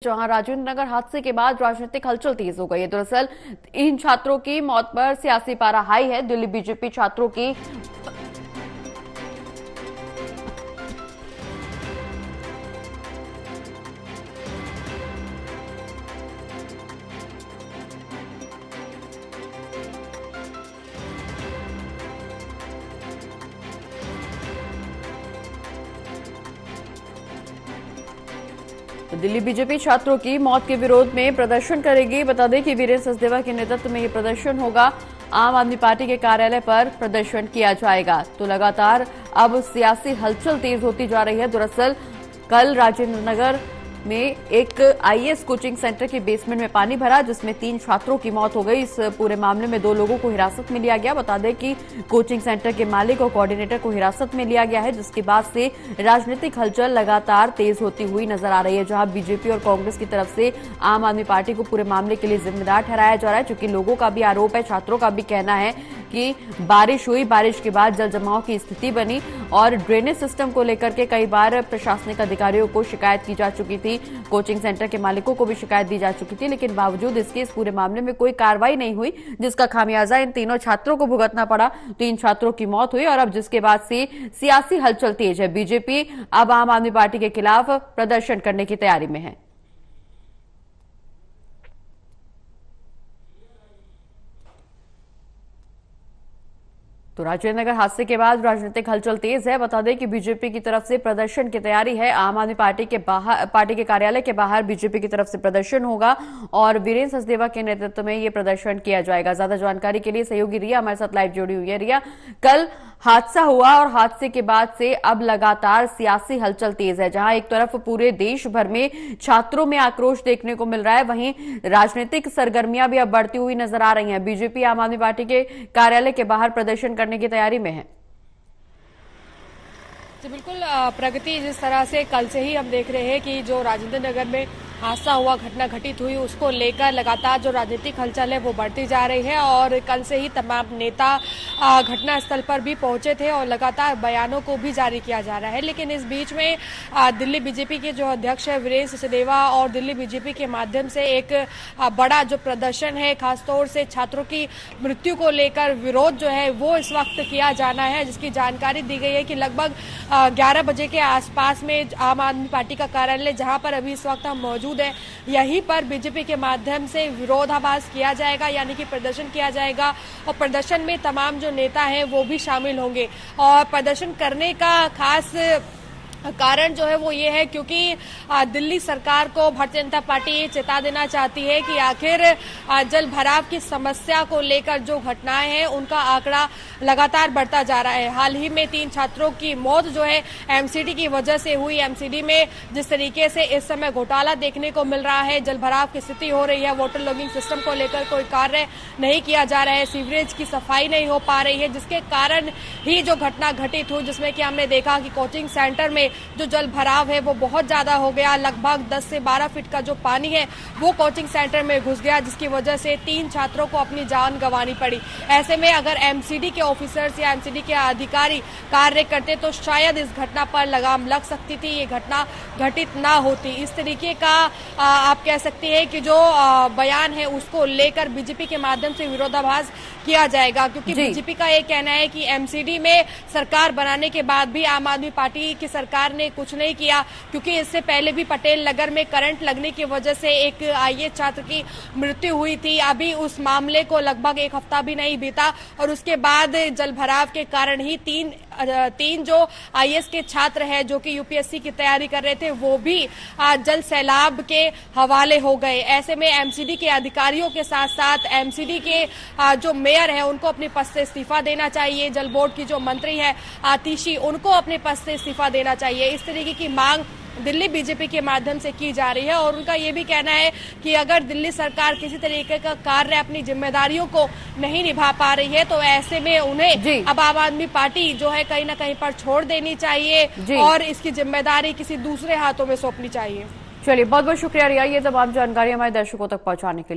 जहां राजेंद्र नगर हादसे के बाद राजनीतिक हलचल तेज हो गई है। दरअसल इन छात्रों की मौत पर सियासी पारा हाई है। दिल्ली बीजेपी छात्रों की तो दिल्ली बीजेपी छात्रों की मौत के विरोध में प्रदर्शन करेगी। बता दें कि वीरेंद्र सचदेवा के नेतृत्व में ये प्रदर्शन होगा। आम आदमी पार्टी के कार्यालय पर प्रदर्शन किया जाएगा। तो लगातार अब सियासी हलचल तेज होती जा रही है। दरअसल कल राजेंद्र नगर में एक आईएएस कोचिंग सेंटर के बेसमेंट में पानी भरा, जिसमें 3 छात्रों की मौत हो गई। इस पूरे मामले में 2 लोगों को हिरासत में लिया गया। बता दें कि कोचिंग सेंटर के मालिक और कोऑर्डिनेटर को हिरासत में लिया गया है, जिसके बाद से राजनीतिक हलचल लगातार तेज होती हुई नजर आ रही है। जहां बीजेपी और कांग्रेस की तरफ से आम आदमी पार्टी को पूरे मामले के लिए जिम्मेदार ठहराया जा रहा है, क्योंकि लोगों का भी आरोप है, छात्रों का भी कहना है कि बारिश हुई, बारिश के बाद जल जमाव की स्थिति बनी और ड्रेनेज सिस्टम को लेकर के कई बार प्रशासनिक अधिकारियों को शिकायत की जा चुकी थी। कोचिंग सेंटर के मालिकों को भी शिकायत दी जा चुकी थी, लेकिन बावजूद इसके इस पूरे मामले में कोई कार्रवाई नहीं हुई, जिसका खामियाजा इन तीनों छात्रों को भुगतना पड़ा। 3 छात्रों की मौत हुई और अब जिसके बाद से सियासी हलचल तेज है। बीजेपी अब आम आदमी पार्टी के खिलाफ प्रदर्शन करने की तैयारी में है। तो राजेंद्र नगर हादसे के बाद राजनीतिक हलचल तेज है। बता दें कि बीजेपी की तरफ से प्रदर्शन की तैयारी है। आम आदमी पार्टी के कार्यालय के बाहर बीजेपी की तरफ से प्रदर्शन होगा और वीरेंद्र सचदेवा के नेतृत्व में यह प्रदर्शन किया जाएगा। ज्यादा जानकारी के लिए सहयोगी रिया हमारे साथ लाइव जुड़ी हुई है। रिया, कल हादसा हुआ और हादसे के बाद से अब लगातार सियासी हलचल तेज है। जहां एक तरफ पूरे देश भर में छात्रों में आक्रोश देखने को मिल रहा है, वहीं राजनीतिक सरगर्मियां भी अब बढ़ती हुई नजर आ रही हैं। बीजेपी आम आदमी पार्टी के कार्यालय के बाहर प्रदर्शन करने की तैयारी में है। जी बिल्कुल, प्रगति जिस तरह से कल से ही हम देख रहे हैं कि जो राजेंद्र नगर में हादसा हुआ, घटना घटित हुई, उसको लेकर लगातार जो राजनीतिक हलचल है वो बढ़ती जा रही है और कल से ही तमाम नेता घटना स्थल पर भी पहुंचे थे और लगातार बयानों को भी जारी किया जा रहा है। लेकिन इस बीच में दिल्ली बीजेपी के जो अध्यक्ष है वीरेंद्र सचदेवा और दिल्ली बीजेपी के माध्यम से एक बड़ा जो प्रदर्शन है, खासतौर से छात्रों की मृत्यु को लेकर विरोध जो है वो इस वक्त किया जाना है, जिसकी जानकारी दी गई है कि लगभग 11 बजे के आसपास में आम आदमी पार्टी का कार्यालय, जहां पर अभी इस वक्त हम मौजूद है, यहीं पर बीजेपी के माध्यम से विरोधाभास किया जाएगा, यानी कि प्रदर्शन किया जाएगा और प्रदर्शन में तमाम जो नेता हैं वो भी शामिल होंगे। और प्रदर्शन करने का खास कारण जो है वो ये है क्योंकि दिल्ली सरकार को भारतीय जनता पार्टी ये चेता देना चाहती है कि आखिर जल भराव की समस्या को लेकर जो घटनाएं हैं उनका आंकड़ा लगातार बढ़ता जा रहा है। हाल ही में 3 छात्रों की मौत जो है एमसीडी की वजह से हुई। एमसीडी में जिस तरीके से इस समय घोटाला देखने को मिल रहा है, जल भराव की स्थिति हो रही है, वाटर लॉगिंग सिस्टम को लेकर कोई कार्य नहीं किया जा रहा है, सीवरेज की सफाई नहीं हो पा रही है, जिसके कारण ही जो घटना घटित हुई, जिसमें कि हमने देखा कि कोचिंग सेंटर में जो जल भराव है वो बहुत ज्यादा हो गया। लगभग 10 से 12 फीट का जो पानी है वो कोचिंग सेंटर में घुस गया, जिसकी वजह से 3 छात्रों को अपनी जान गंवानी पड़ी। ऐसे में अगर एमसीडी के ऑफिसर्स या एमसीडी के अधिकारी कार्य करते तो शायद इस घटना पर लगाम लग सकती थी, ये घटना घटित ना होती। इस तरीके का आप कह सकते हैं कि जो बयान है उसको लेकर बीजेपी के माध्यम से विरोधाभास किया जाएगा, क्योंकि बीजेपी का ये कहना है कि एमसीडी में सरकार बनाने के बाद भी आम आदमी पार्टी की सरकार ने कुछ नहीं किया, क्योंकि इससे पहले भी पटेल नगर में करंट लगने की वजह से एक आईएएस छात्र की मृत्यु हुई थी। अभी उस मामले को लगभग 1 हफ्ता भी नहीं बीता और उसके बाद जल भराव के कारण ही तीन जो आईएएस के छात्र हैं जो कि यूपीएससी की तैयारी कर रहे थे वो भी जल सैलाब के हवाले हो गए। ऐसे में एमसीडी के अधिकारियों के साथ साथ एमसीडी के जो मेयर है उनको अपने पद से इस्तीफा देना चाहिए। जल बोर्ड की जो मंत्री है आतिशी, उनको अपने पद से इस्तीफा देना चाहिए। इस तरीके की मांग दिल्ली बीजेपी के माध्यम से की जा रही है और उनका ये भी कहना है कि अगर दिल्ली सरकार किसी तरीके का कार्य अपनी जिम्मेदारियों को नहीं निभा पा रही है तो ऐसे में उन्हें अब आम आदमी पार्टी जो है कहीं ना कहीं पर छोड़ देनी चाहिए और इसकी जिम्मेदारी किसी दूसरे हाथों में सौंपनी चाहिए। चलिए, बहुत बहुत शुक्रिया रिया, ये तमाम जानकारी हमारे दर्शकों तक पहुंचाने के लिए।